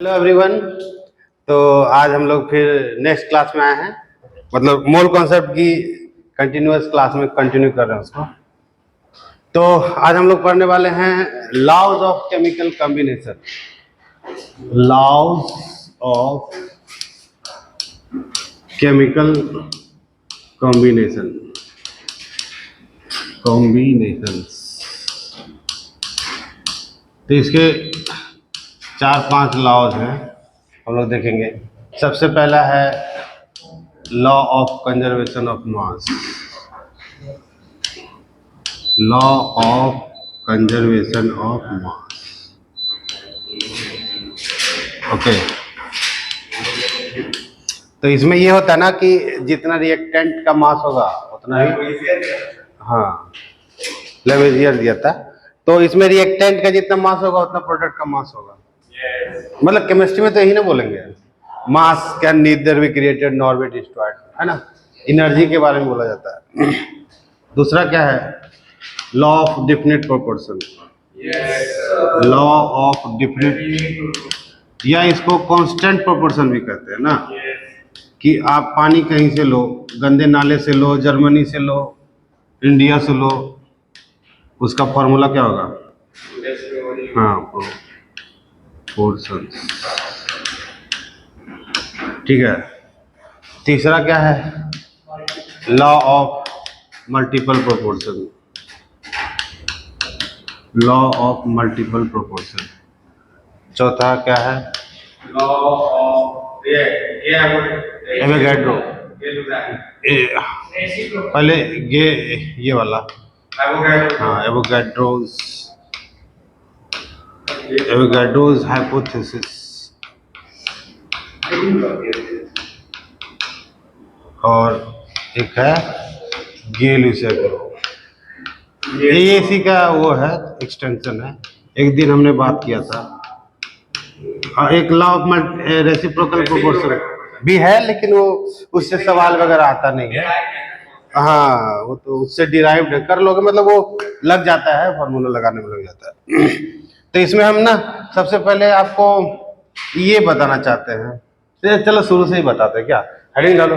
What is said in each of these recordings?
Hello everyone. तो आज हम लोग फिर नेक्स्ट क्लास में आए हैं, मतलब मोल कॉन्सेप्ट की कंटिन्यूअस क्लास में कंटिन्यू कर रहे हैं उसको। तो आज हम लोग पढ़ने वाले हैं laws of chemical combination. Laws of chemical combination combinations. तो इसके 4-5 लॉज हैं, हम लोग देखेंगे। सबसे पहला है law of conservation of mass. Law of conservation of mass, okay. तो इसमें ये होता है ना कि जितना रिएक्टेंट का मास होगा उतना ही, हाँ, लेवेजियर दिया था। तो इसमें रिएक्टेंट का जितना मास होगा उतना प्रोडक्ट का मास होगा। मतलब केमिस्ट्री में तो यही ना बोलेंगे, मास can neither be created nor be destroyed, है ना। एनर्जी के बारे में बोला जाता है। दूसरा क्या है, law of definite proportion. Law of definite, या इसको कांस्टेंट प्रोपोर्शन भी कहते हैं ना, कि आप पानी कहीं से लो, गंदे नाले से लो, जर्मनी से लो, इंडिया से लो, उसका फॉर्मूला क्या होगा? हाँ, प्रोपोर्शन। ठीक है। तीसरा क्या है, law of multiple proportion. Law of multiple proportion. चौथा क्या है, लॉ ऑफ एवोगैड्रो। पहले ये वाला, हाँ, एवोगैड्रोज हाइपोथेसिस। और एक है गेल-ल्यूसेगो। ये इसी का वो है, एक्सटेंशन है। एक दिन हमने बात किया था। एक लॉ ऑफ रेसिप्रोकल प्रोपोर्शन भी है, लेकिन वो उससे सवाल वगैरह आता नहीं है। हाँ, वो तो उससे डिराइव्ड कर लोगे, मतलब वो लग जाता है, फॉर्मूला लगाने में लग जाता है। तो इसमें हम ना सबसे पहले आपको ये बताना चाहते हैं। तो चलो शुरू से ही बताते हैं, क्या हेडिंग डालो।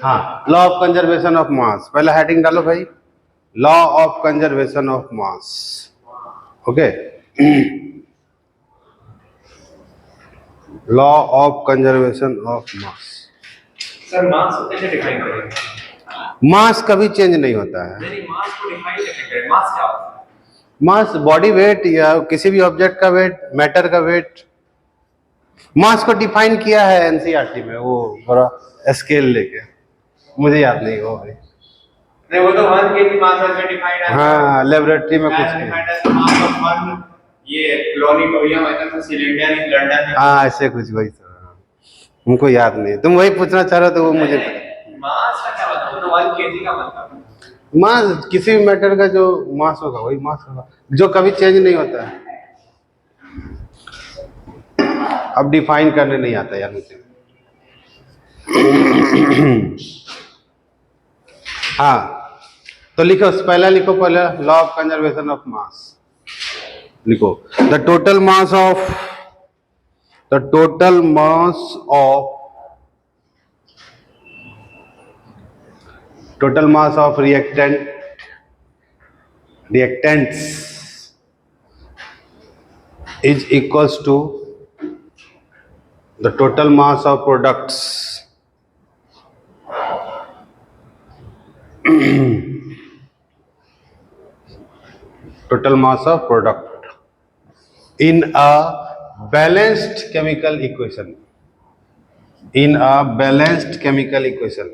हाँ, law of conservation of mass. पहला हेडिंग डालो भाई, law of conservation of mass, okay. Law of conservation of mass. Sir mass को कैसे डिफाइन करेंगे? मास कभी चेंज नहीं होता है। नहीं, मास को डिफाइन कैसे करें? मास क्या होता है? मास बॉडी वेट या किसी भी ऑब्जेक्ट का वेट, मैटर का वेट। मास को डिफाइन किया है एनसीईआरटी में, वो बड़ा स्केल लेके, मुझे याद नहीं वो भाई। नहीं, वो तो 1 केजी मास ऐसे डिफाइंड है। हाँ, लेबोरेटरी में कुछ नहीं। डिफाइंड है मास ऑफ 1, ये plutonium item cylinder in London. हाँ, ऐसे कुछ वही तो, हमको याद नहीं। तुम वही पूछना चाह रहे हो तो वो मुझे मास का क्या मतलब? 1 केजी का मतलब मास किसी भी मैटर का जो मास होगा वही मास होगा, जो कभी चेंज नहीं होता है। अब डिफाइन करने नहीं आता यार मुझे। हाँ, तो लिखो, पहला लिखो, पहला law of conservation of mass लिखो। The total mass of reactants is equals to the total mass of products total mass of product in a balanced chemical equation. In a balanced chemical equation.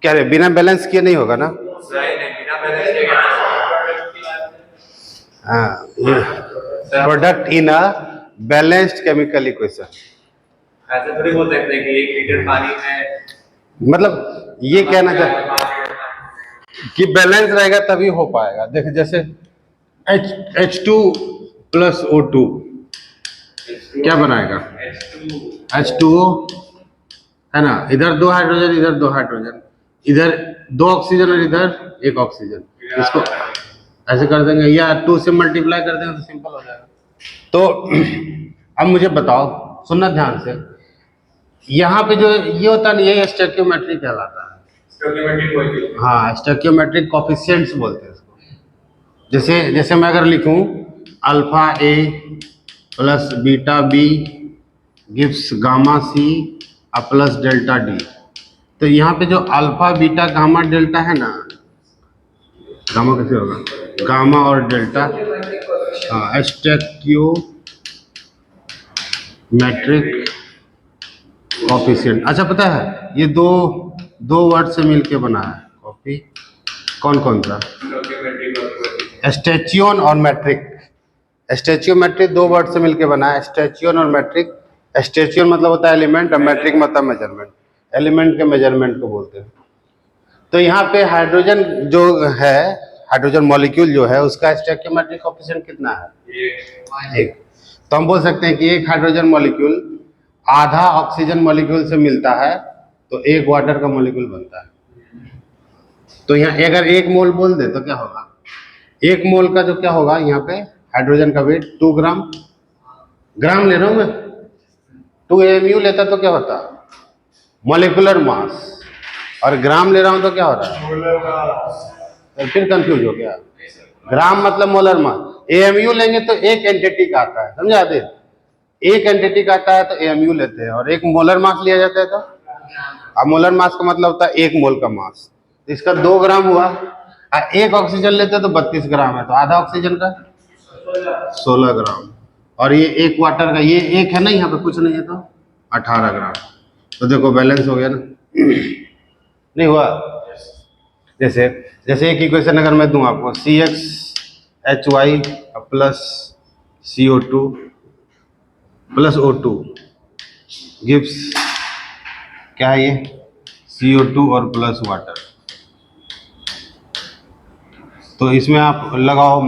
क्या रे, बिना balance किए नहीं होगा ना? नहीं, बिना बैलेंस के क्या? Product in a balanced chemical equation. ऐसे थोड़ी बोल सकते हैं कि 1 लीटर पानी में, मतलब ये कहना चाहते कि बैलेंस रहेगा तभी हो पाएगा। देखो जैसे H2 प्लस O2 क्या बनाएगा? H2O है ना, इधर 2 हाइड्रोजन, इधर 2 हाइड्रोजन, इधर 2 ऑक्सीजन और इधर 1 ऑक्सीजन। इसको ऐसे कर देंगे, या 2 से मल्टीप्लाई कर देंगे तो सिंपल हो जाएगा। तो अब मुझे बताओ, सुनना ध्यान से, यहाँ पे जो ये होता है ना, ये स्टोइकियोमेट्रिक कहलाता है। Stoichiometric coefficient. हाँ, स्टोइकियोमेट्रिक कोफिशिएंट्स बोलते हैं इसको। जैसे जैसे मैं अगर लिखूं alpha A plus beta B gives gamma C plus delta D, तो यहाँ पे जो अल्फा बीटा गामा डेल्टा है ना, गामा कैसे होगा, गामा और डेल्टा, हाँ, स्टोइकियोमेट्रिक कोफिशिएंट। अच्छा, पता है ये दो वर्ड से मिलके बना है कॉफी, कौन कौन सा, स्टोइकियोमेट्रिक और स्टैच्यून और मैट्रिक। स्टैच्यूमेट्रिक दो वर्ड से मिलके बना है, स्टैच्यून और मैट्रिक। स्टैच्यून मतलब होता है एलिमेंट और मैट्रिक मतलब मेजरमेंट, एलिमेंट के मेजरमेंट को बोलते हैं। तो यहाँ पे हाइड्रोजन जो है, हाइड्रोजन मॉलिक्यूल जो है, उसका स्टोइकियोमेट्रिक कोफिशिएंट कितना है, एक। तो हम बोल सकते हैं कि एक हाइड्रोजन मॉलिक्यूल आधा ऑक्सीजन मॉलिक्यूल से मिलता है तो एक वाटर का मॉलिक्यूल बनता है। तो यहाँ अगर एक मोल बोल दे तो क्या होगा, एक मोल का जो क्या होगा, यहाँ पे हाइड्रोजन का वेट 2 ग्राम, ग्राम ले रहा हूं मैं, 2 AMU लेता तो क्या होता, मॉलिक्यूलर मास, और ग्राम ले रहा हूं तो क्या होता है, तो फिर कंफ्यूज हो गया। ग्राम मतलब मोलर मास, AMU लेंगे तो एक एंटिटी का आता है, समझा दे, एक एंटिटी का आता है तो AMU लेते हैं, और एक मोलर मास लिया जाता है तो, अब मोलर मास का मतलब होता है एक मोल का मास, तो इसका 2 ग्राम हुआ। एक ऑक्सीजन लेते हैं तो 32 ग्राम है, तो आधा ऑक्सीजन का 16 ग्राम, और ये एक वाटर का, ये एक है ना, यहाँ पे कुछ नहीं है तो 18 ग्राम। तो देखो बैलेंस हो गया ना, नहीं हुआ। जैसे जैसे एक इक्वेशन अगर मैं दूं आपको, CxHy plus CO2 plus O2 gives, क्या है ये, CO2 और प्लस वाटर। तो इसमें आप लगाओ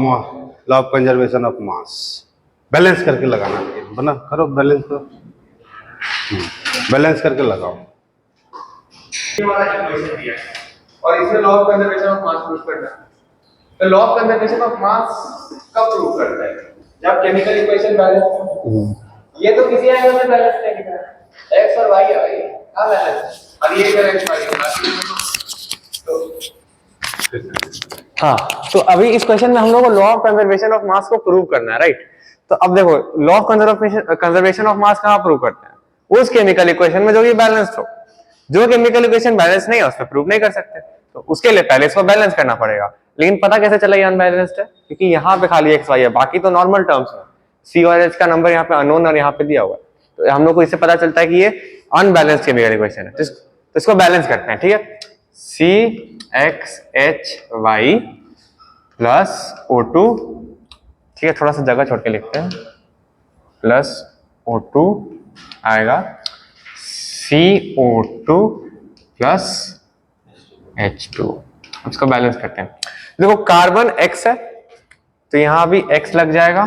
law of conservation of mass, balance करके लगाना चाहिए, बना करो बैलेंस, तो बैलेंस करके लगाओ। ये वाला इक्वेशन दिया है और इसमें law of conservation of mass prove करना है। तो लॉ ऑफ कंजर्वेशन ऑफ मास कब प्रूव करता है, जब केमिकल इक्वेशन बैलेंस, ये तो किसी एंगल में बैलेंस नहीं दिखा है, x और y है भाई, हां बैलेंस, और ये कर x y तो हाँ, तो अभी इस क्वेश्चन में हम लोग को लॉ ऑफ कंजर्वेशन ऑफ मास को प्रूव करना है, राइट। तो अब देखो लॉ ऑफ कंजर्वेशन ऑफ मास कहाँ प्रूव करते हैं, उस केमिकल इक्वेशन में जो कि बैलेंस्ड हो। जो केमिकल इक्वेशन बैलेंस नहीं है उसमें प्रूव नहीं कर सकते, तो उसके लिए पहले इसको बैलेंस करना पड़ेगा। लेकिन पता कैसे चला ये अनबैलेंस्ड है, क्योंकि यहाँ पे खाली एक्स वाई है, बाकी तो नॉर्मल टर्म्स है, सी और एच का नंबर यहाँ पे अननोन और यहाँ पे दिया हुआ है, तो हम लोग को इससे पता चलता है कि ये अनबैलेंस्ड केमिकल इक्वेशन है। तो इसको बैलेंस करते हैं, ठीक है। CxHy प्लस O2, ठीक है, थोड़ा सा जगह छोड़ के लिखते हैं, प्लस O2 आएगा CO2 प्लस H2। इसको बैलेंस करते हैं। देखो कार्बन X है तो यहां भी X लग जाएगा,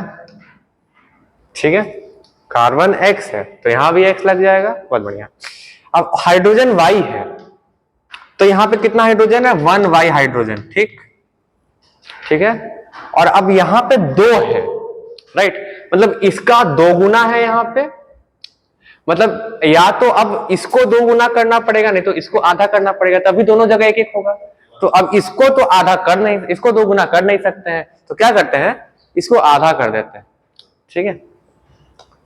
ठीक है, कार्बन X है तो यहां भी X लग जाएगा, बहुत बढ़िया। अब हाइड्रोजन Y है तो यहां पे कितना हाइड्रोजन है, 1Y हाइड्रोजन, ठीक है। और अब यहां पे 2 है, राइट, मतलब इसका 2 गुना है यहां पे, मतलब या तो अब इसको 2 गुना करना पड़ेगा, नहीं तो इसको आधा करना पड़ेगा, तभी दोनों जगह एक एक होगा। तो अब इसको तो आधा कर नहीं, इसको 2 गुना कर नहीं सकते हैं, तो क्या करते हैं, इसको आधा कर देते हैं, ठीक है।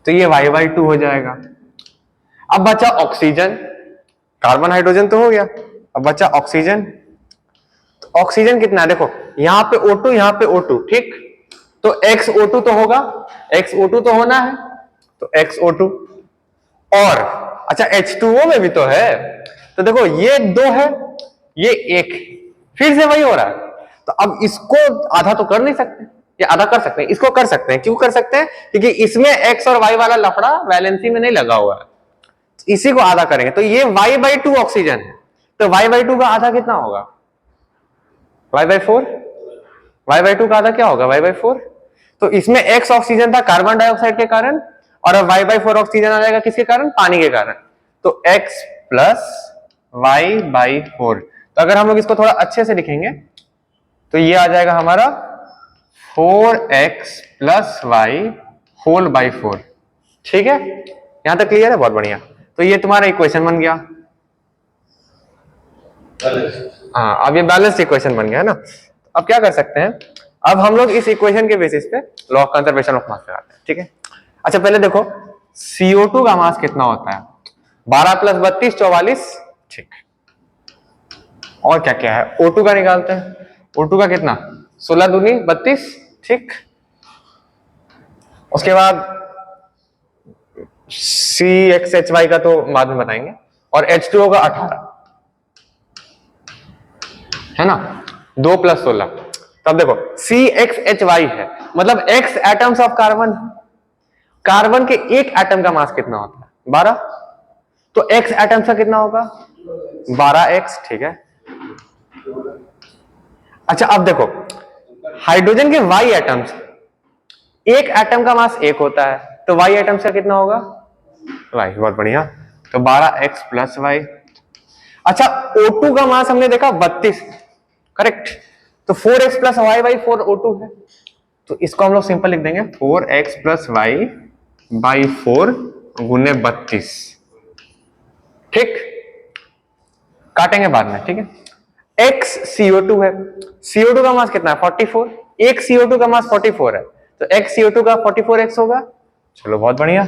तो ये y/2 हो जाएगा। अब बचा ऑक्सीजन, कार्बन हाइड्रोजन तो हो गया, अब बचा ऑक्सीजन। तो ऑक्सीजन कितना है, देखो यहां पे O2 यहां पे O2, ठीक, तो XO2 तो होगा, XO2 तो होना है, तो XO2, और अच्छा H2O में भी तो है, तो देखो ये 2 है, ये 1, फिर से वही हो रहा है। तो अब इसको आधा तो कर नहीं सकते, ये आधा कर सकते हैं, इसको कर सकते हैं, क्यों कर सकते हैं, क्योंकि इसमें x और y वाला लफड़ा वैलेंसी में नहीं लगा हुआ है, इसी को आधा करेंगे, तो ये y/2 ऑक्सीजन है, तो y/2 का आधा कितना होगा, y/4, y/2 का आधा क्या होगा, y/4। तो इसमें x ऑक्सीजन था कार्बन डाइऑक्साइड के कारण, और अब y/4 ऑक्सीजन आ जाएगा किसके कारण, पानी के कारण, तो x प्लस y/4। तो अगर हम लोग इसको थोड़ा अच्छे से लिखेंगे तो ये आ जाएगा हमारा 4x plus y whole by 4, ठीक है, यहां तक क्लियर है, बहुत बढ़िया। तो ये तुम्हारा इक्वेशन बन गया। हाँ, अब ये बैलेंस्ड इक्वेशन बन गया है ना। अब क्या कर सकते हैं, अब हम लोग इस इक्वेशन के बेसिस पे लॉ ऑफ कंजर्वेशन ऑफ मास लगाते हैं। ठीक है, अच्छा पहले देखो CO2 का मास कितना होता है, 12 + 32 44। ठीक, और क्या क्या है, O2 का निकालते हैं। O2 का कितना, 16 दूनी 32। ठीक, उसके बाद CXHY का तो बाद में बताएंगे, और H2O का 18 है ना, 2 + 16। तब देखो CXHY है, मतलब X atoms of carbon. Carbon के एक एटम का मास कितना होता है, 12। तो X एटम्स का कितना होगा, 12X। ठीक है, अच्छा अब देखो हाइड्रोजन के Y एटम्स, एक एटम का मास 1 होता है, तो Y एटम्स का कितना होगा, Y। बहुत बढ़िया, तो 12X + Y। अच्छा O2 का मास हमने देखा 32, करेक्ट, तो 4X + Y/4 O2 है, तो इसको हम लोग सिंपल लिख देंगे 4X + Y/4 गुने 32। ठीक, काटेंगे बाद में। ठीक है, X CO2 है, CO2 का मास कितना है 44, एक CO2 का मास 44 है, तो X CO2 का 44X होगा। चलो बहुत बढ़िया।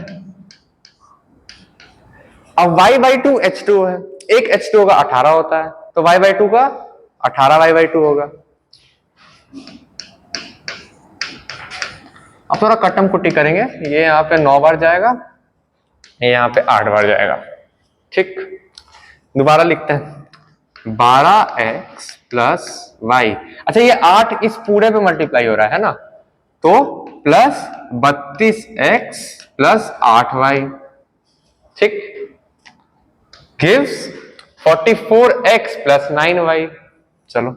अब Y/2 H2 है, एक H2O का 18 होता है, तो Y/2 का 18 Y/2 होगा। अब थोड़ा कटम कुट्टी करेंगे, ये यहाँ पे 9 बार जाएगा, ये यहाँ पे 8 बार जाएगा। ठीक, दोबारा लिखते हैं 12X + Y। अच्छा ये 8 इस पूरे पे मल्टीप्लाई हो रहा है ना, तो प्लस 32X + 8Y। ठीक, गिव्स 44X + 9Y। चलो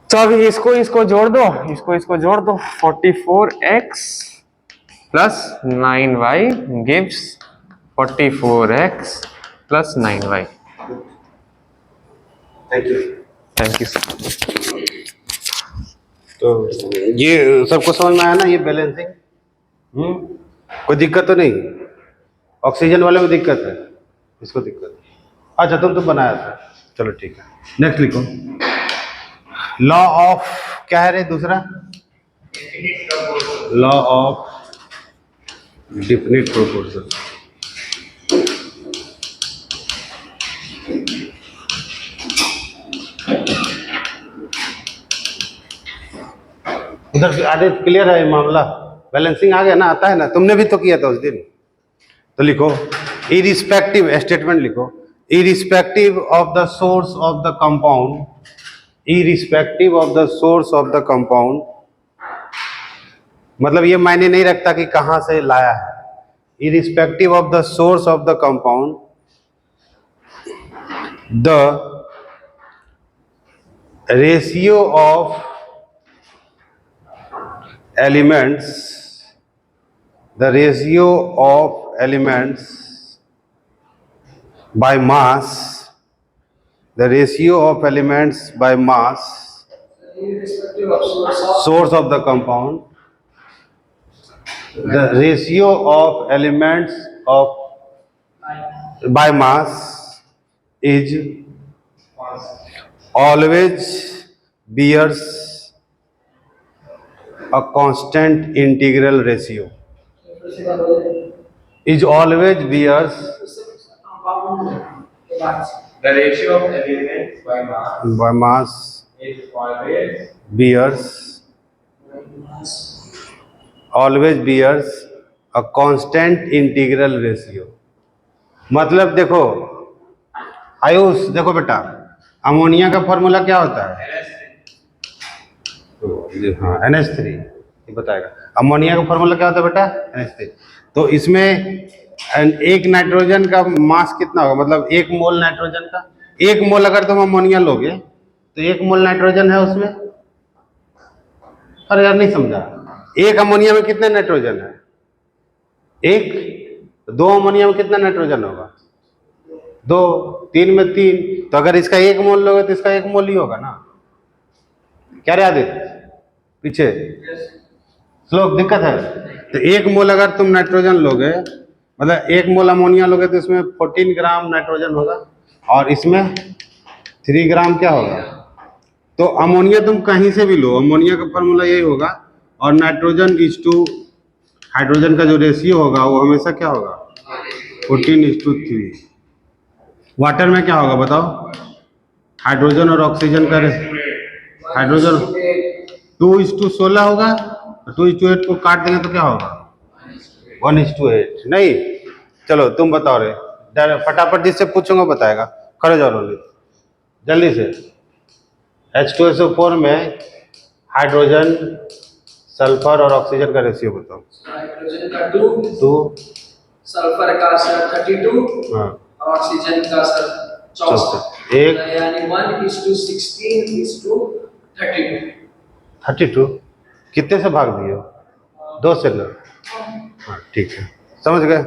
तो अभी इसको जोड़ दो, इसको जोड़ दो, 44X + 9Y gives 44X + 9Y। Thank you. तो ये सबको समझ में आया ना, ये बैलेंसिंग। कोई दिक्कत तो नहीं, ऑक्सीजन वाले को दिक्कत है, इसको दिक्कत है। अच्छा तुम तो बनाया था, चलो ठीक है। नेक्स्ट लिखो, लॉ ऑफ क्या है रे दूसरा, लॉ ऑफ डिफिनिट प्रोपोर्शन। उधर से आगे क्लियर है ये मामला, बैलेंसिंग आ गया ना, आता है ना, तुमने भी तो किया था उस दिन। तो लिखो इरिस्पेक्टिव, स्टेटमेंट लिखो, irrespective of the source of the compound, irrespective of the source of the compound, मतलब ये मायने नहीं रखता कि कहां से लाया है। Irrespective of the source of the compound, the ratio of elements, the ratio of elements by mass, the ratio of elements by mass, source of the compound, the ratio of elements of by mass is always bears a constant integral ratio, is always bears The ratio of elements by mass is always bears a constant integral ratio। मतलब देखो आयुष, देखो बेटा, ammonia का formula क्या होता है, हाँ NH3, ये बताएगा। अमोनिया का फॉर्मूला क्या होता है बेटा, NH3। तो इसमें एक नाइट्रोजन का मास कितना होगा, मतलब 1 मोल नाइट्रोजन का, 1 मोल अगर तुम अमोनिया लोगे तो 1 मोल नाइट्रोजन है उसमें। अरे यार नहीं समझा, 1 अमोनिया में कितने नाइट्रोजन है, 1। 2 अमोनिया में कितना नाइट्रोजन होगा, 2। 3 में 3, तो अगर इसका 1 मोल लोगे तो इसका 1 मोल ही होगा ना। क्या रे आदित्य, पीछे श्लोक दिक्कत है। तो 1 मोल अगर तुम नाइट्रोजन लोगे, मतलब 1 मोल अमोनिया लोगे तो इसमें 14 ग्राम नाइट्रोजन होगा और इसमें 3 ग्राम क्या होगा। तो अमोनिया तुम कहीं से भी लो, अमोनिया का फॉर्मूला यही होगा, और नाइट्रोजन इज टू हाइड्रोजन का जो रेशियो होगा वो हमेशा क्या होगा 14:3। वाटर में क्या होगा बताओ, हाइड्रोजन और ऑक्सीजन का हाइड्रोजन 2:16 होगा, 2:8 को काट देंगे तो क्या होगा 1:8। नहीं, चलो तुम बताओ रे, फटाफट जिससे पूछूंगा बताएगा। खड़े जाओ रोली जल्दी से। H2SO4 में हाइड्रोजन, सल्फर और ऑक्सीजन का रेशियो बताओ। हाइड्रोजन का 2, सल्फर का सर 32, हाँ और ऑक्सीजन का सर 64, एक यानी 1:16:32। 32 कितने से भाग दिए, 2 से ना। हाँ ठीक है, समझ गए।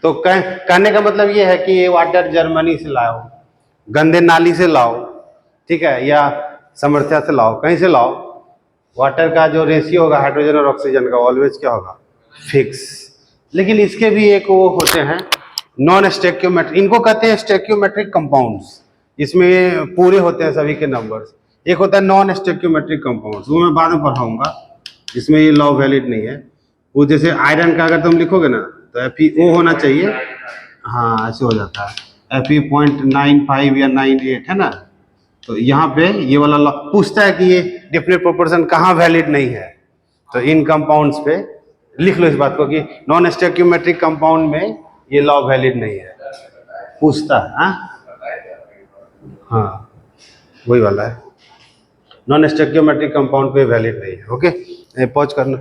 तो कहने का मतलब ये है कि ये वाटर जर्मनी से लाओ, गंदे नाली से लाओ, ठीक है, या समर्थ्या से लाओ, कहीं से लाओ, वाटर का जो रेशियो होगा हाइड्रोजन और ऑक्सीजन का ऑलवेज क्या होगा फिक्स। लेकिन इसके भी एक वो होते हैं नॉन स्टेक्योमेट्रिक, इनको कहते हैं स्टेक्योमेट्रिक कंपाउंड्स। इसमें पूरे होते हैं सभी के नंबर्स। एक होता है नॉन स्टेक्योमेट्रिक कंपाउंड्स, वो मैं बाद में पढ़ाऊंगा, इसमें ये लॉ वैलिड नहीं है। वो जैसे आयरन का अगर तुम लिखोगे ना तो FeO होना चाहिए, हाँ ऐसे हो जाता है Fe 0.95 या 98 है ना। तो यहाँ पे ये वाला लॉ पूछता है कि ये डेफिनेट प्रोपोर्शन कहाँ वैलिड नहीं है, तो इन कंपाउंड्स पे लिख लो इस बात को कि नॉन स्टेक्योमेट्रिक कंपाउंड में ये लॉ वैलिड नहीं है, पूछता है। हाँ वही वाला है, नॉन स्टेक्योमेट्रिक कंपाउंड पे वैलिड नहीं है। ओके पॉज करना।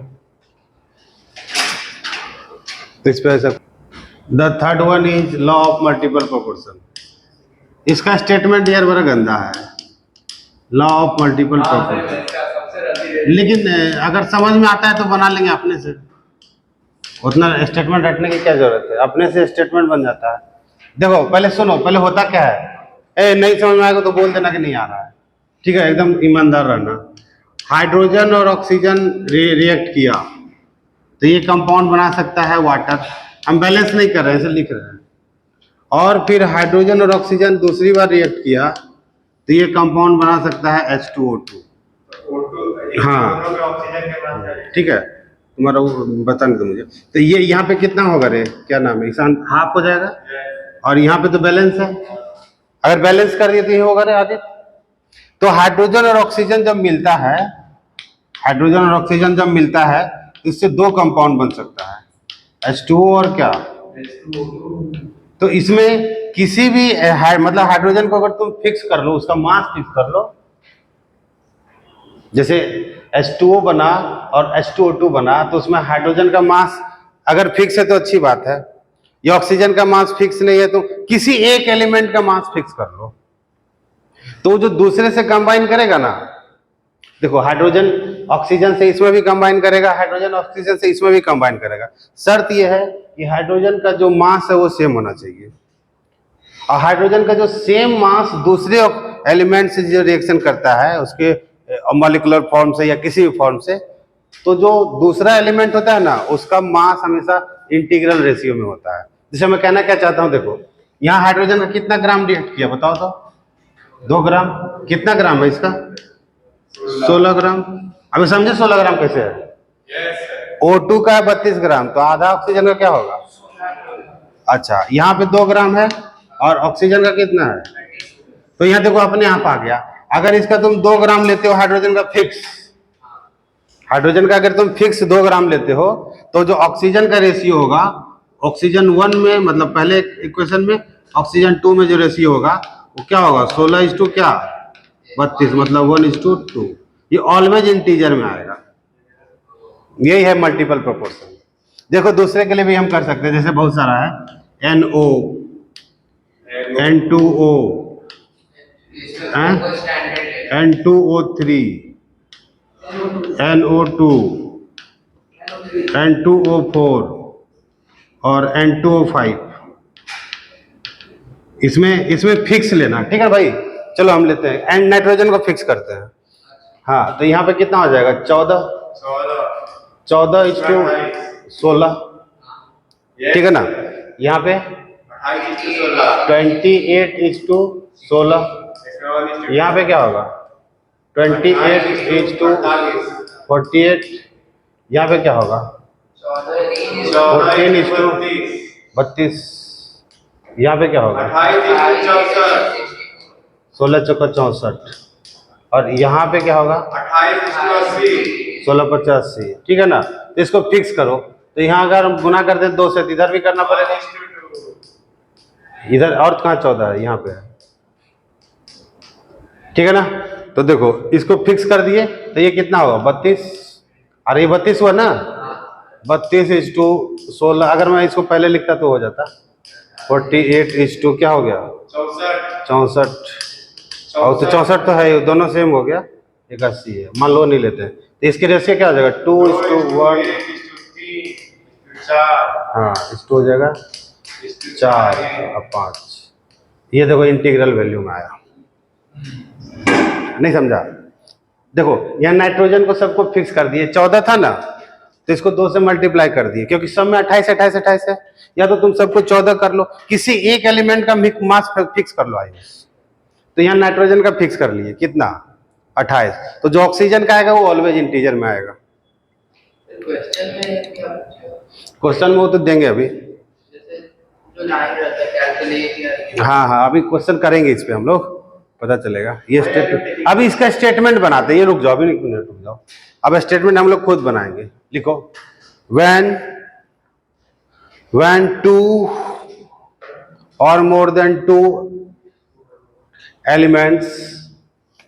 तो इस पे ऐसा the third one is law of multiple proportion. इसका स्टेटमेंट यार बड़ा गंदा है, लॉ ऑफ मल्टीपल प्रोपोर्शन। लेकिन अगर समझ में आता है तो बना लेंगे अपने से, उतना स्टेटमेंट रटने की क्या जरूरत है, अपने से स्टेटमेंट बन जाता है। देखो पहले सुनो, पहले होता क्या है, नहीं समझ में आएगा तो बोल देना कि नहीं आ रहा है, ठीक है, एकदम ईमानदार रहना। हाइड्रोजन और ऑक्सीजन रिएक्ट किया तो ये कंपाउंड बना सकता है वाटर, हम बैलेंस नहीं कर रहे हैं इसे लिख रहे हैं। और फिर हाइड्रोजन और ऑक्सीजन दूसरी बार रिएक्ट किया तो ये कंपाउंड बना सकता है H2O2। हाँ ठीक है, तुम्हारा वो बता नहीं दो मुझे। तो ये यहाँ पे कितना होगा रे, क्या नाम है, ईशान, हाफ हो जाएगा, और यहाँ पे तो बैलेंस है, अगर बैलेंस कर दिए तो ये होगा रे आगे। तो हाइड्रोजन और ऑक्सीजन जब मिलता है, हाइड्रोजन और ऑक्सीजन जब मिलता है इससे 2 कंपाउंड बन सकता है, H2O और क्या। तो इसमें किसी भी मतलब हाइड्रोजन को अगर तुम फिक्स कर लो, उसका मास फिक्स कर लो, जैसे H2O बना और H2O2 बना, तो उसमें हाइड्रोजन का मास अगर फिक्स है तो अच्छी बात है, या ऑक्सीजन का मास फिक्स नहीं है तो किसी एक एलिमेंट का मास फिक्स कर लो, तो जो दूसरे से कंबाइन करेगा ना, देखो हाइड्रोजन ऑक्सीजन से इसमें भी कंबाइन करेगा, हाइड्रोजन ऑक्सीजन से इसमें भी कंबाइन करेगा। शर्त यह है कि हाइड्रोजन का जो मास है वो सेम होना चाहिए, और हाइड्रोजन का जो सेम मास दूसरे एलिमेंट से जो रिएक्शन करता है उसके मॉलिक्यूलर फॉर्म से या किसी भी फॉर्म से, तो जो दूसरा एलिमेंट होता है ना उसका मास हमेशा इंटीग्रल रेशियो में होता है। जैसे मैं कहना क्या चाहता हूँ, देखो यहाँ हाइड्रोजन का कितना ग्राम रिएक्ट किया बताओ तो, 2 ग्राम। कितना ग्राम है इसका, 16 ग्राम। अभी समझे 16 ग्राम कैसे है। O2 का है 32 ग्राम, तो आधा ऑक्सीजन का क्या होगा। अच्छा यहाँ पे 2 ग्राम है और ऑक्सीजन का कितना है, तो यहाँ देखो अपने आप आ गया। अगर इसका तुम 2 ग्राम लेते हो हाइड्रोजन का फिक्स, हाइड्रोजन का अगर तुम फिक्स 2 ग्राम लेते हो तो जो ऑक्सीजन का रेशियो होगा, ऑक्सीजन 1 में मतलब पहले इक्वेशन में, ऑक्सीजन 2 में जो रेशियो होगा वो क्या होगा 16:32 क्या 32, मतलब 1:2। ये ऑलवेज इंटीजर में आएगा, यही है मल्टीपल प्रोपोर्शन। देखो दूसरे के लिए भी हम कर सकते हैं, जैसे बहुत सारा है NO, N2O, N2O3, NO2, N2O4 और N2O5। इसमें फिक्स लेना, ठीक है भाई। चलो हम लेते हैं, एंड नाइट्रोजन को फिक्स करते हैं। हाँ, तो यहाँ पे कितना हो जाएगा? 14 14:16, ठीक है ना? यहाँ पे 28:16, यहाँ पे क्या होगा? 28:48, यहाँ पे क्या होगा? 14:32, यहाँ पे क्या होगा? 16×4 = 64, और यहाँ पे क्या होगा? 16×50, ठीक है ना? तो इसको फिक्स करो, तो यहाँ अगर हम गुना करते हैं 2 से, तो इधर भी करना पड़ेगा। इधर और कहाँ 14 है? यहाँ पे है, ठीक है ना? तो देखो इसको फिक्स कर दिए, तो ये कितना होगा? 32, अरे ये 32 हुआ ना? 32:16, अगर मैं इसको पहले लिखता तो हो जाता 48 क्या हो गया? 64, और तो 64 तो है, दोनों सेम हो गया, 81 है, मान लो नहीं लेते हैं, तो इसके रेशियो क्या हो जाएगा? 2:1, हाँ, इस 2 हो जाएगा 4 और 5। ये देखो इंटीग्रल वैल्यू में आया, नहीं समझा? देखो यहाँ नाइट्रोजन को सबको फिक्स कर दिए, 14 था ना, तो इसको 2 से मल्टीप्लाई कर दिए, क्योंकि सब में 28 है, या तो तुम सबको 14 कर लो, किसी एक एलिमेंट का मास फिक्स कर लो। आई, तो यहाँ नाइट्रोजन का फिक्स कर लिए, कितना? 28, तो जो ऑक्सीजन का आएगा वो ऑलवेज इंटीजर में आएगा। क्वेश्चन में क्या पूछा? क्वेश्चन में वो तो देंगे अभी, जैसे जो लाइन रहता है कैलकुलेट या हाँ, अभी क्वेश्चन करेंगे इस पे हम लोग, पता चलेगा। ये स्टेटमेंट, अभी इसका स्टेटमेंट बनाते हैं, ये रुक जाओ, अभी रुक जाओ, अब स्टेटमेंट हम लोग खुद बनाएंगे। लिखो, when 2 or more than 2 elements,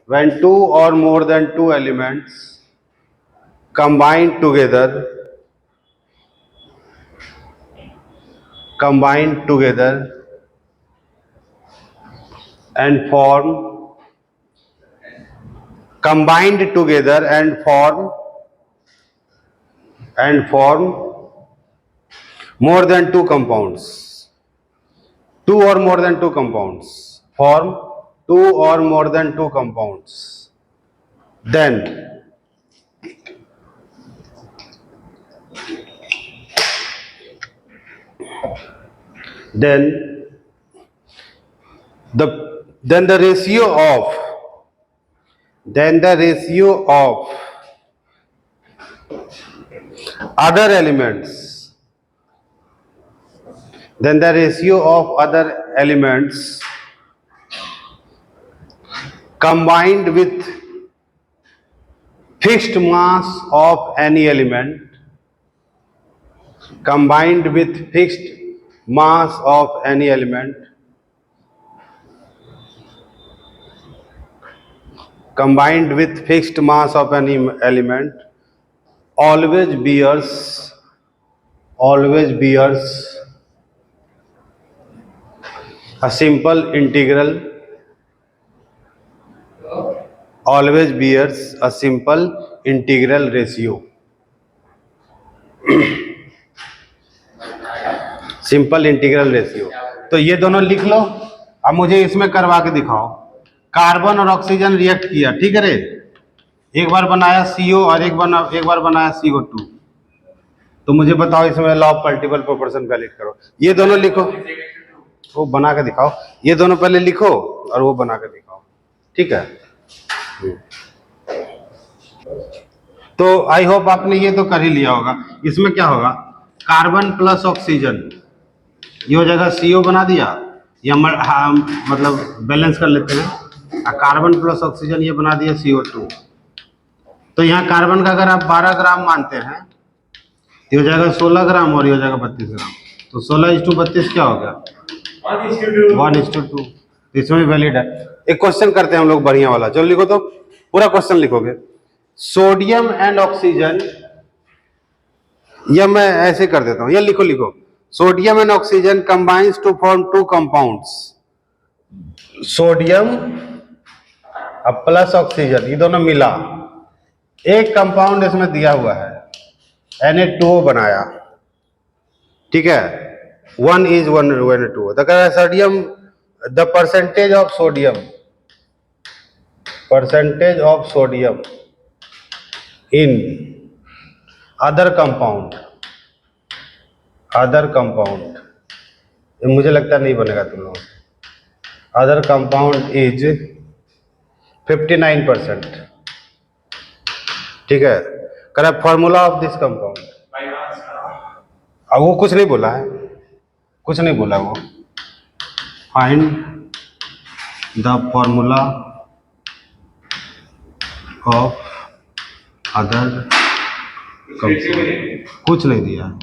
when 2 or more than 2 elements combine together and form combined together and form more than 2 compounds, 2 or more than 2 compounds, form 2 or more than 2 compounds, then the ratio of other elements, combined with fixed mass of any element, combined with fixed mass of any element, always bears a simple integral, ratio. Simple integral ratio. तो ये दोनों लिख लो, अब मुझे इसमें करवा के दिखाओ। कार्बन और ऑक्सीजन रिएक्ट किया, ठीक है रे, एक बार बनाया CO और एक बार बनाया CO2, तो मुझे बताओ इसमें law of multiple proportion calculate करो। ये दोनों लिखो, वो बना के दिखाओ, ये दोनों पहले लिखो और वो बना के दिखाओ, ठीक है? तो आई होप आपने ये तो कर ही लिया होगा। इसमें क्या होगा? कार्बन प्लस ऑक्सीजन, ये हो जाएगा CO बना दिया, या मतलब बैलेंस कर लेते हैं, कार्बन प्लस ऑक्सीजन ये बना दिया CO2। तो यहाँ कार्बन का अगर आप 12 ग्राम मानते हैं, ये हो जाएगा 16 ग्राम और ये हो जाएगा 32 ग्राम, तो 16:32 क्या हो गया? 1:2। इसमें वैलिड है। एक क्वेश्चन करते हैं हम लोग बढ़िया वाला, चलो लिखो, तो पूरा क्वेश्चन लिखोगे। सोडियम एंड ऑक्सीजन, या मैं ऐसे कर देता हूं, या लिखो, sodium and oxygen combines to form 2 compounds, sodium plus oxygen, ये दोनों मिला, एक कंपाउंड इसमें दिया हुआ है, Na2O बनाया, ठीक है? 1 is 1 Na2O। तो कह sodium, the percentage of sodium in other compound, मुझे लगता नहीं बनेगा तुम लोग। Other compound is 59%। ठीक है, correct formula of this compound. अब वो कुछ नहीं बोला है, कुछ नहीं बोला वो। Find the formula of other compound, कुछ नहीं दिया।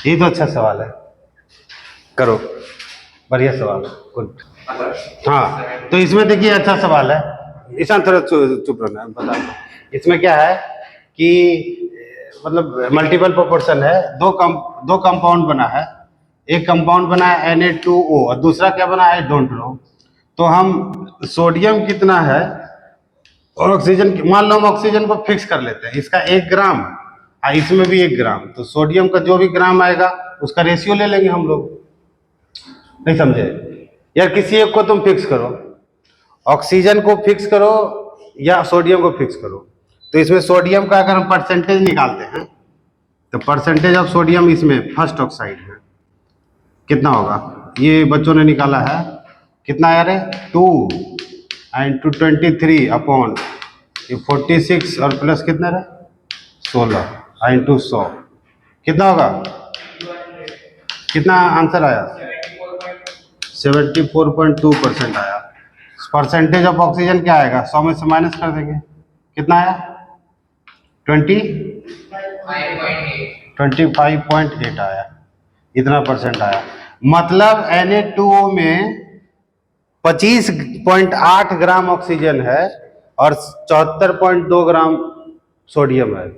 ये तो अच्छा सवाल है, करो, बढ़िया सवाल है, गुड। हाँ, तो इसमें देखिए अच्छा सवाल है, ईशान थोड़ा चुप रहना है, बता दो। इसमें क्या है कि मतलब मल्टीपल प्रोपोर्शन है, दो कंपाउंड बना है, एक कंपाउंड बना है Na2O और दूसरा क्या बना है डोंट नो। तो हम सोडियम कितना है और ऑक्सीजन, मान लो हम ऑक्सीजन को फिक्स कर लेते हैं, इसका 1 ग्राम और इसमें भी 1 ग्राम, तो सोडियम का जो भी ग्राम आएगा उसका रेशियो ले लेंगे हम लोग। नहीं समझे यार, किसी एक को तुम फिक्स करो, ऑक्सीजन को फिक्स करो या सोडियम को फिक्स करो। तो इसमें सोडियम का अगर हम परसेंटेज निकालते हैं तो परसेंटेज ऑफ सोडियम इसमें फर्स्ट ऑक्साइड में कितना होगा, ये बच्चों ने निकाला है, कितना आया रे 2 एंड 223 अपॉन ये 46 और प्लस कितना रहे 16 एंड 100 कितना होगा, कितना आंसर आया 74.2% आया। परसेंटेज ऑफ ऑक्सीजन क्या आएगा, 100 में से माइनस कर देंगे, कितना आया 25.8 आया, इतना परसेंट आया। मतलब Na2O में 25.8 ग्राम ऑक्सीजन है और 74.2 ग्राम सोडियम है।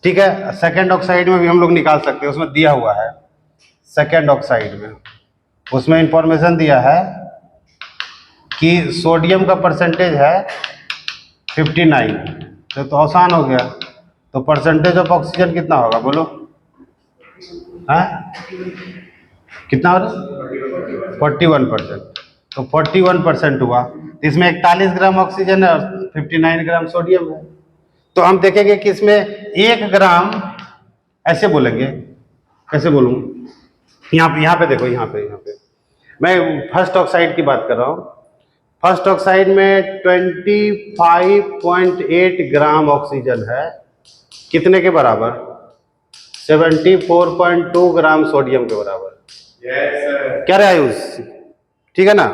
ठीक है, सेकेंड ऑक्साइड में भी हम लोग निकाल सकते हैं, उसमें दिया हुआ है सेकेंड ऑक्साइड में, उसमें इंफॉर्मेशन दिया है कि सोडियम का परसेंटेज है 59, तो आसान हो गया। तो परसेंटेज ऑफ ऑक्सीजन कितना होगा बोलो, हाँ कितना हो रहा 41%, तो 41% हुआ। तो इसमें 41 ग्राम ऑक्सीजन है और 59 ग्राम सोडियम है। तो हम देखेंगे कि इसमें 1 ग्राम, ऐसे बोलेंगे, कैसे बोलूँ, यहाँ पे देखो, यहाँ पे मैं फर्स्ट ऑक्साइड की बात कर रहा हूँ। फर्स्ट ऑक्साइड में 25.8 ग्राम ऑक्सीजन है, कितने के बराबर 74.2 ग्राम सोडियम के बराबर। क्या रहा आयुष, ठीक है ना।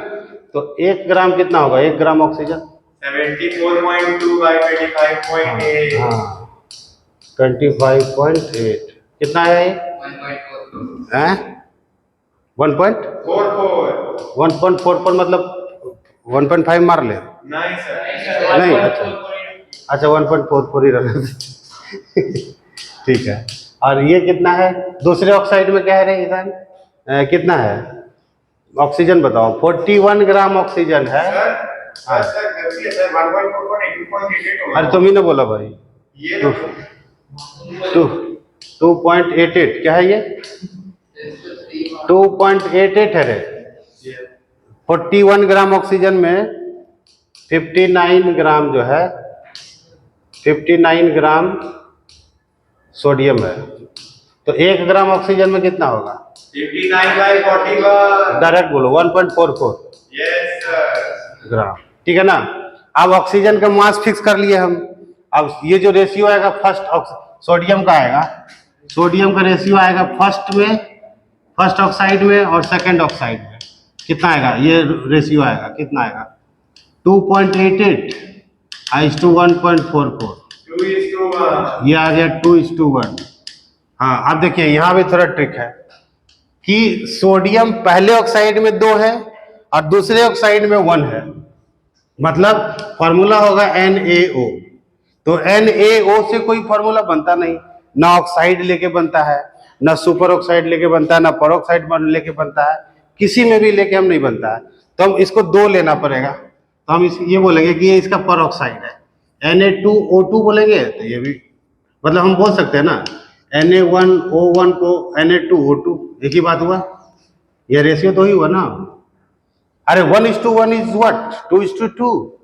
तो 1 ग्राम कितना होगा, 1 ग्राम ऑक्सीजन 74.2 by 25.8। हाँ 25.8 कितना है ये 1.44 मतलब 1.5 मार ले, नहीं सर, नहीं अच्छा 1.44 ही रहना ठीक है। और ये कितना है दूसरे ऑक्साइड में, क्या है रे ईशान, कितना है ऑक्सीजन बताओ, 41 ग्राम ऑक्सीजन है। हाँ अरे तुम ही ना बोला भाई, ये 2.88 क्या है ये 2.88 है रे। 41 ग्राम ऑक्सीजन में 59 ग्राम जो है 59 ग्राम सोडियम है। तो 1 ग्राम ऑक्सीजन में कितना होगा 59 by 41। डायरेक्ट बोलो 1.44 यस सर। ग्राम, ठीक है ना। अब ऑक्सीजन का मास फिक्स कर लिए हम। अब ये जो रेशियो आएगा फर्स्ट सोडियम का आएगा, सोडियम का रेशियो आएगा फर्स्ट ऑक्साइड में और सेकंड ऑक्साइड में, कितना आएगा ये रेशियो आएगा, कितना आएगा 2.88 to 1.44, 2:1। ये आ गया 2:1। हाँ अब देखिए यहाँ भी थोड़ा ट्रिक है कि सोडियम पहले ऑक्साइड में 2 है और दूसरे ऑक्साइड में 1 है, मतलब फॉर्मूला होगा NaO। तो NaO से कोई फॉर्मूला बनता नहीं, ना ऑक्साइड लेके बनता है, ना सुपर ऑक्साइड लेके बनता है, ना पर ऑक्साइड लेके बनता है, किसी में भी लेके हम नहीं बनता है। तो हम इसको 2 लेना पड़ेगा। तो हम ये बोलेंगे कि ये इसका पर ऑक्साइड है, Na2O2 बोलेंगे तो ये भी, मतलब हम बोल सकते हैं ना Na1O1 को Na2O2, एक ही बात हुआ, ये रेशियो तो ही हुआ ना। अरे 1:1 इज व्हाट 2:2,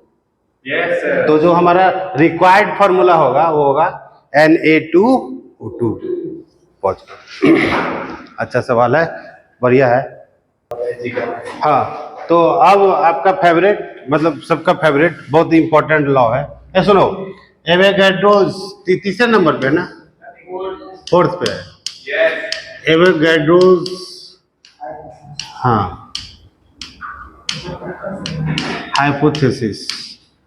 यस सर तो जो हमारा रिक्वायर्ड फार्मूला होगा वो होगा Na2O2। पहुंच अच्छा सवाल है, बढ़िया है। हाँ, तो अब आपका फेवरेट, मतलब सबका फेवरेट, बहुत इंपॉर्टेंट लॉ है। ए सुनो, एवोगैड्रोस तीसरे नंबर पे है ना, फोर्थ पे है यस एवोगैड्रोस। हाँ, हाइपोथेसिस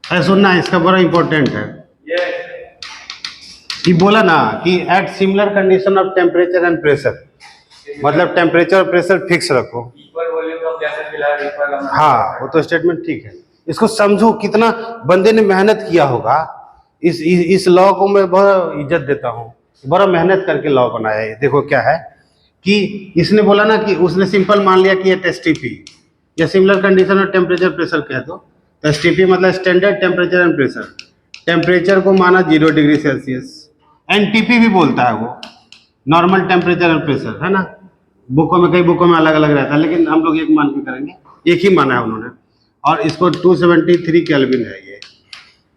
है, सुनना, इसका बड़ा इंपॉर्टेंट है। यस ये बोला ना कि at similar condition of temperature and pressure, मतलब टेम्परेचर और प्रेशर फिक्स रखो। Equal volume of gases will have equal amount. हाँ, वो तो स्टेटमेंट ठीक है। इसको समझो, कितना बंदे ने मेहनत किया होगा। इस लॉ को मैं बड़ा इज्जत देता हूँ, बड़ा मेहनत करके लॉ बनाया है। देखो क्या है कि इसने बोला ना कि उसने सिंपल मान लिया कि ये एसटीपी या सिमिलर कंडीशन और टेम्परेचर प्रेशर कह दो। तो एसटीपी मतलब standard temperature and pressure. Temperature को माना 0 डिग्री सेल्सियस। एनटीपी भी बोलता है वो, नॉर्मल टेम्परेचर एंड प्रेशर, है ना। बुकों में, कई बुकों में अलग अलग रहता है, लेकिन हम लोग एक मान के करेंगे, एक ही माना है उन्होंने। और इसको 273 केल्विन है ये।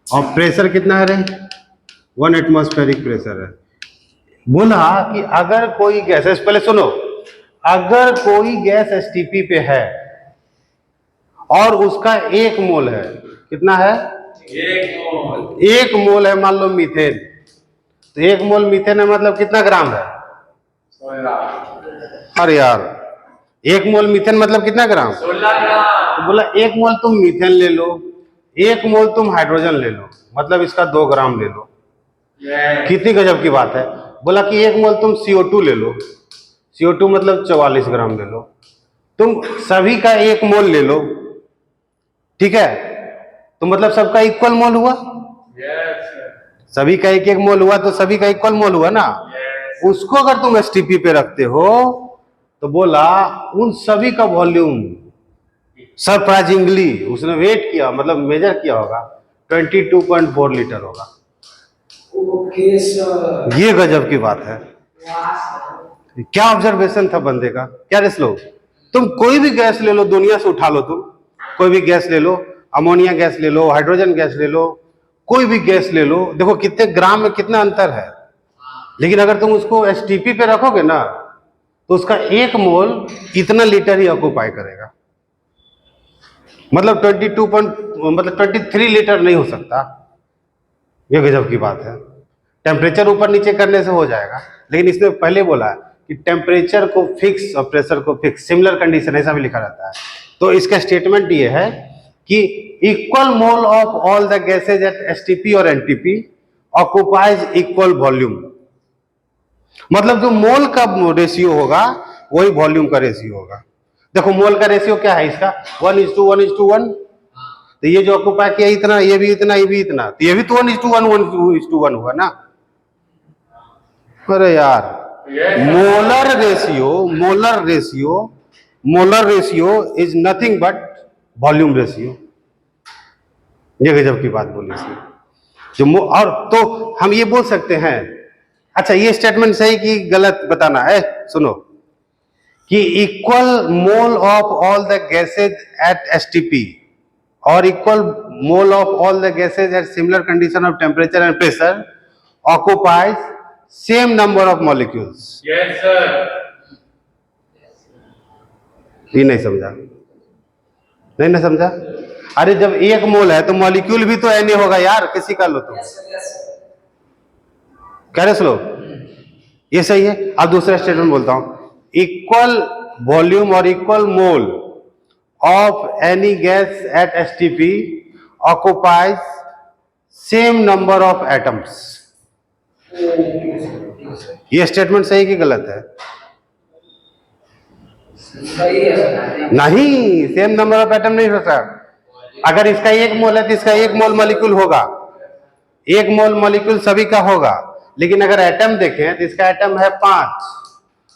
और प्रेशर कितना है रे, 1 एटमॉस्फेरिक प्रेशर है। बोला कि अगर कोई गैस, पहले सुनो, अगर कोई गैस एसटीपी पे है और उसका 1 मोल है, कितना है, 1 मोल है, मान लो मीथेन। तो 1 मोल मीथेन है मतलब कितना ग्राम है, 16 अरे यार 1 मोल मीथेन मतलब कितना ग्राम, 16 ग्राम। तो बोला 1 मोल तुम मीथेन ले लो, 1 मोल तुम हाइड्रोजन ले लो, मतलब इसका 2 ग्राम ले लो। यस कितनी गजब की बात है। बोला कि 1 मोल तुम CO2 ले लो, CO2 मतलब 44 ग्राम ले लो। तुम सभी का 1 मोल ले लो, ठीक है, तो मतलब सबका इक्वल मोल हुआ। यस सभी का 1-1 मोल हुआ तो सभी का इक्वल मोल हुआ ना। उसको अगर तुम एसटीपी पे रखते हो तो बोला उन सभी का वॉल्यूम सरप्राइजिंगली उसने वेट किया, मतलब मेजर किया होगा, 22.4 लीटर होगा। Okay sir. ये गजब की बात है। क्या ऑब्जर्वेशन था बंदे का, क्या रेस लो। तुम कोई भी गैस ले लो, दुनिया से उठा लो, तुम कोई भी गैस ले लो, अमोनिया गैस ले लो, हाइड्रोजन गैस ले लो, कोई भी गैस ले लो, देखो कितने ग्राम में कितना अंतर है। लेकिन अगर तुम उसको एसटीपी पे रखोगे ना तो उसका 1 मोल इतना लीटर ही ऑक्यूपाई करेगा, मतलब 23 लीटर नहीं हो सकता। ये गजब की बात है। टेम्परेचर ऊपर नीचे करने से हो जाएगा, लेकिन इसने पहले बोला कि टेम्परेचर को फिक्स और प्रेशर को फिक्स, सिमिलर कंडीशन ऐसा भी लिखा रहता है। तो इसका स्टेटमेंट ये है कि equal mole of all the gases at STP और एनटीपी ऑक्युपाइज इक्वल वॉल्यूम, मतलब जो मोल का रेशियो होगा वही वॉल्यूम का रेशियो होगा। देखो मोल का रेशियो क्या है इसका, 1:1:1। तो ये जो ऑक्युपाई किया इतना, ये भी इतना, ये भी इतना, तो ये भी तो 1:1:1 हुआ ना। अरे यार, molar ratio is nothing but volume ratio. ये गजब की बात बोली इसने। जो और तो हम ये बोल सकते हैं, अच्छा ये स्टेटमेंट सही कि गलत बताना है, सुनो, कि equal mole of all the gases at STP और equal mole of all the gases at similar condition of temperature and pressure occupies same number of molecules. Yes sir. ये नहीं समझा, नहीं ना समझा। अरे जब 1 मोल है तो मॉलिक्यूल भी तो Na होगा यार, किसी का लो तो कह रहे स्लो, ये सही है। अब दूसरा स्टेटमेंट बोलता हूं, इक्वल वॉल्यूम और equal mole of any gas at STP occupies same number of atoms. ये स्टेटमेंट सही कि गलत है? सही है सर। नहीं, सेम नंबर ऑफ एटम नहीं हो सकता। अगर इसका 1 मोल है तो इसका 1 मोल मॉलिक्यूल होगा, 1 मोल मॉलिक्यूल सभी का होगा। लेकिन अगर एटम देखें तो इसका एटम है 5,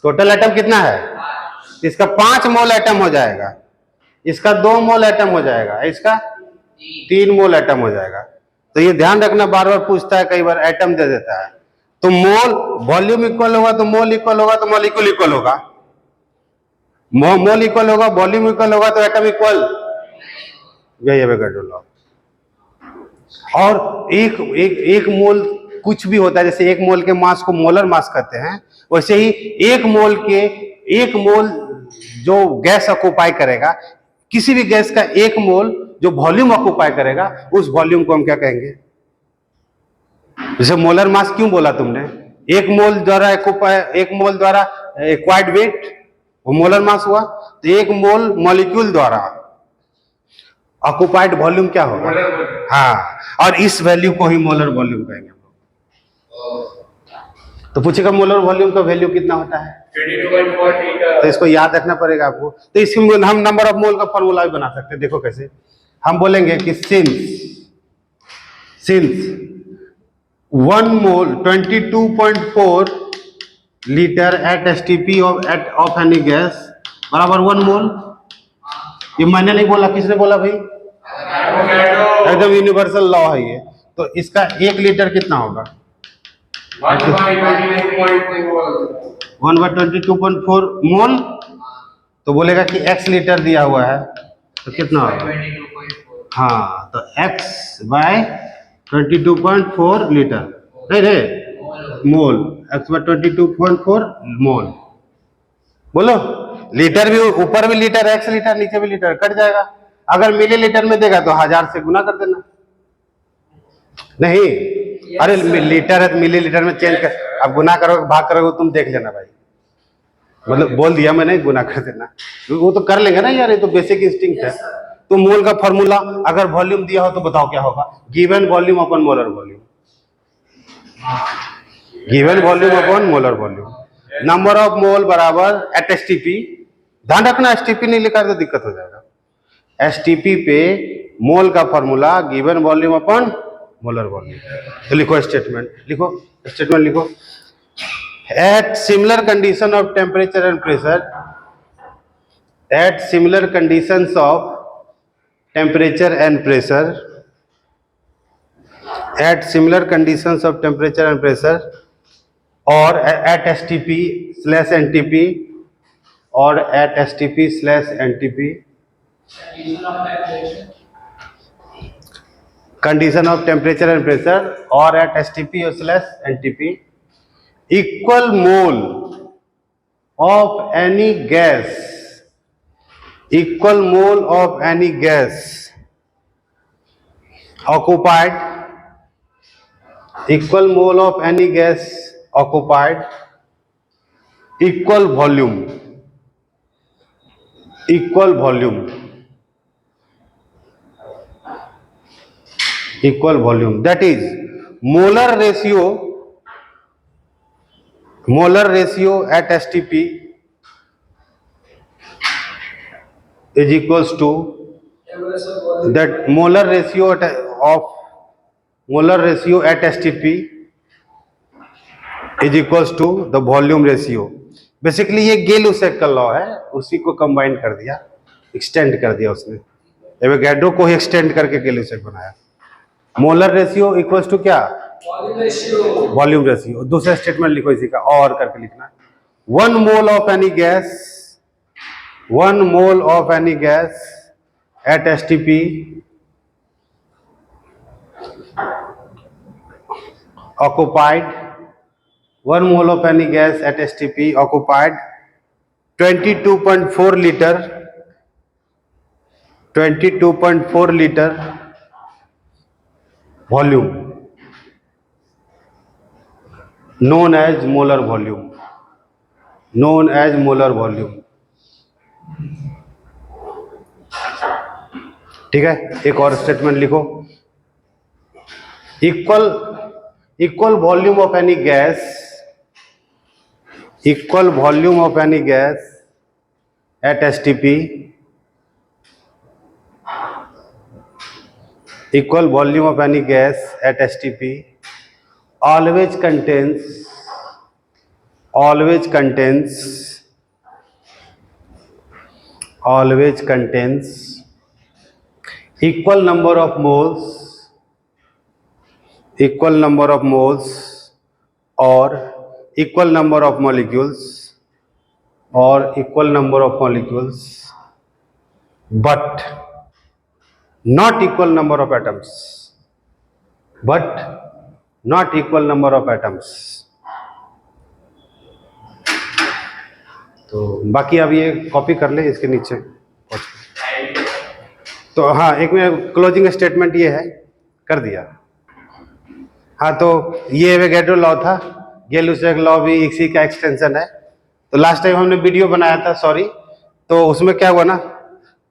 टोटल एटम कितना है, इसका 5 मोल एटम हो जाएगा, इसका 2 मोल एटम हो जाएगा, इसका 3 मोल एटम हो जाएगा। तो ये ध्यान रखना, बार बार पूछता है, कई बार एटम दे देता है। तो मोल, वॉल्यूम इक्वल होगा तो मोल इक्वल होगा तो मॉलिक्यूल इक्वल होगा, मोल इक्वल होगा, वॉल्यूम इक्वल होगा तो एटम इक्वल। यही है लॉ। और एक मोल कुछ भी होता है, जैसे एक मोल के मास को मोलर मास कहते हैं, वैसे ही एक मोल जो गैस ऑक्यूपाई करेगा, किसी भी गैस का एक मोल जो वॉल्यूम ऑक्यूपाई करेगा, उस वॉल्यूम को हम क्या कहेंगे? जैसे मोलर मास क्यों बोला तुमने? एक मोल द्वारा एक्वायर्ड वेट वो मोलर मास हुआ, तो एक मोल मॉलिक्यूल द्वारा ऑक्युपाइड वॉल्यूम क्या होगा? हाँ, और इस वैल्यू को ही मोलर वॉल्यूम कहेंगे हम लोग। तो पूछेगा मोलर वॉल्यूम का वैल्यू कितना होता है, 22.4 तो इसको याद रखना पड़ेगा आपको। तो इसमें हम नंबर ऑफ मोल का फॉर्मूला भी बना सकते हैं। देखो कैसे, हम बोलेंगे कि since 1 mole 22.4 litre at STP of any gas बराबर 1 मोल। ये मैंने नहीं बोला, किसने बोला भाई? एकदम यूनिवर्सल लॉ है ये। तो इसका 1 लीटर कितना होगा? 1/22.4 मोल। तो बोलेगा कि x लीटर दिया हुआ है, तो कितना होगा? 22.4 हाँ, तो x बाय 22.4 लीटर, नहीं रे मोल, x बाय 22.4 मोल। बोलो, लीटर भी ऊपर भी लीटर, x लीटर नीचे भी लीटर, कट जाएगा। अगर मिलीलीटर में देगा तो 1000 से गुना कर देना। नहीं, अरे लीटर है तो मिलीलीटर में चेंज कर, अब गुना करोगे भाग करोगे तुम देख लेना भाई, मतलब बोल दिया मैंने, गुना कर देना, वो तो कर लेंगे ना यार, ये तो बेसिक इंस्टिंक्ट है। तो मोल का फॉर्मूला, अगर वॉल्यूम दिया हो तो बताओ क्या होगा? Given volume upon molar volume, given volume upon molar volume. Number of mole बराबर एट एसटीपी, ध्यान रखना एसटीपी नहीं लिखा तो दिक्कत हो जाएगा। एसटीपी पे मोल का formula given volume upon molar volume. तो लिखो स्टेटमेंट लिखो। At similar condition of temperature and pressure, at similar conditions of temperature and pressure, at similar conditions of temperature and pressure, और एट STP/NTP, और at STP/NTP, condition of temperature and pressure, or at STP/NTP, equal mole of any gas, equal mole of any gas occupied, equal mole of any gas occupied, equal volume, equal volume, equal volume, that is molar ratio at STP is equals to that molar ratio at STP is equals to the volume ratio। Basically ये गेल-यूसेक का law है, उसी को combine कर दिया, extend कर दिया उसने, एवोगैड्रो को ही एक्सटेंड करके गेल-यूसेक बनाया। मोलर रेशियो इक्वल्स टू क्या? Volume ratio. दूसरा स्टेटमेंट लिखो इसी का, और करके लिखना। 1 mole of any gas, 1 mole of any gas at STP occupied, 1 mole of any gas at STP occupied 22.4 liter, 22.4 liter volume known as molar volume, known as molar volume। ठीक है, एक और स्टेटमेंट लिखो। equal volume of any gas, equal volume of any gas at STP, equal volume of any gas at STP always contains equal number of moles, equal number of moles, or equal number of molecules, or equal number of molecules, but not equal number of atoms, but not equal number of atoms. तो बाकी अब ये copy कर ले इसके नीचे। तो हाँ, एक में क्लोजिंग स्टेटमेंट ये है, कर दिया। हाँ, तो ये एवोगैड्रो लॉ था, गे-लुसाक लॉ भी इसी का एक्सटेंशन है। तो लास्ट टाइम हमने वीडियो बनाया था, सॉरी, तो उसमें क्या हुआ ना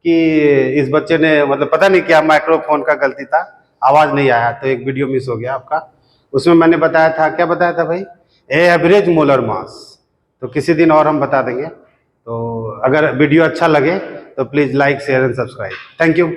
कि इस बच्चे ने मतलब पता नहीं क्या माइक्रोफोन का गलती था, आवाज़ नहीं आया, तो एक वीडियो मिस हो गया आपका। उसमें मैंने बताया था, क्या बताया था भाई, एवरेज मोलर मास। तो किसी दिन और हम बता देंगे। तो अगर वीडियो अच्छा लगे तो please like, share and subscribe. Thank you.